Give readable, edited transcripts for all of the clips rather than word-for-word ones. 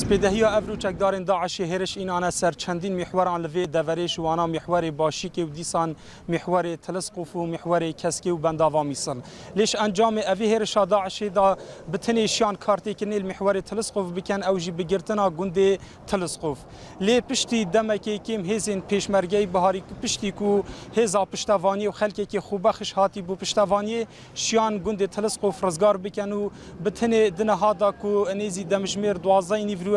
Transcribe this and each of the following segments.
سپیدهی افرو چکدارن داعش هرش این آن سر چندین محوران لوی دورش و آنا محور باشیک و دیسان محور تلسقف و محور کسکی و بنداوا میسل لیش انجام اوی هرش داعش دا بتنی شان کارتی کنیل محور تلسقف بکن اوجی بگرتنا گنده تلسقف لی پشتی دمکی کیم هزین پیشمرگی بهاری پشتی کو هزا پشتوانی و خلکی که خوبخش هاتی بو پشتوانی شان گنده تلسقف رزگار بکن و بتنی دنها دا کو انیزی دمجمیر دوازده نیفروه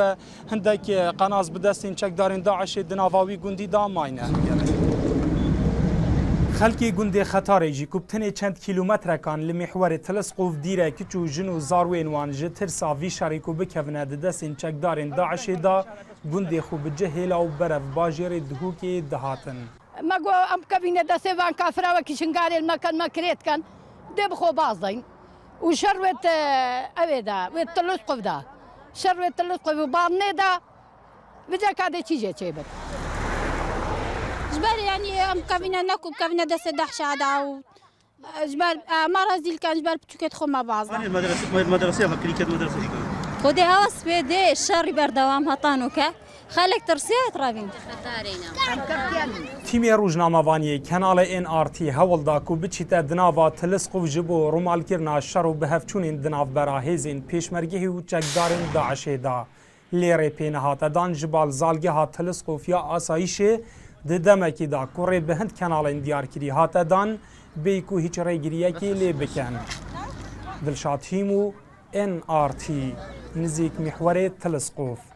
هندک قناز بدستین چکدارن داعش دناواوی گندی دا ماینه خلکی گنده خطاره جی کوبتنی چند کیلومتر کان لمحور تلسقف دیره کچو جنو زاروین وان جتر ساوی شریکو بکونه دستین چکدارن داعش دا گنده خوب جهلا و برف باجر دهوکی دهاتن مگو ام کبینه دسته وان کافرا و کشنگاری المکان مکریت کن ده بخو بازدین و شروت اویدا و تلسقف دا شروت تلسقف و بارنه دا وجا کاده چیزی چه بد جبر يعني ام كافينا ناكو كافينا دس دحشة داو جبر مرة زيل كان جبر بتشوكت خو مع بعض المدرسة ما كريكت مدرسة خدي هاوس بيدي الشر بردوام هطانوكا خلك ترسيت رابين تیمی روزنامه‌وانی کانال NRT هول دا کو بچیت دناوا تلسقف جبو رومال کرنا شر و بهفچون دناو براهزین پیشمرگی و چکدارن داعش دا لیره پینهات دان جبال زالگه ها تلسقف یا آسایش دمکی دا کوری بهند کانال دیار کری هات دان بیکو هیچ ریگریه کی لی بکن دلشاد هیمو NRT نزیک محور تلسقف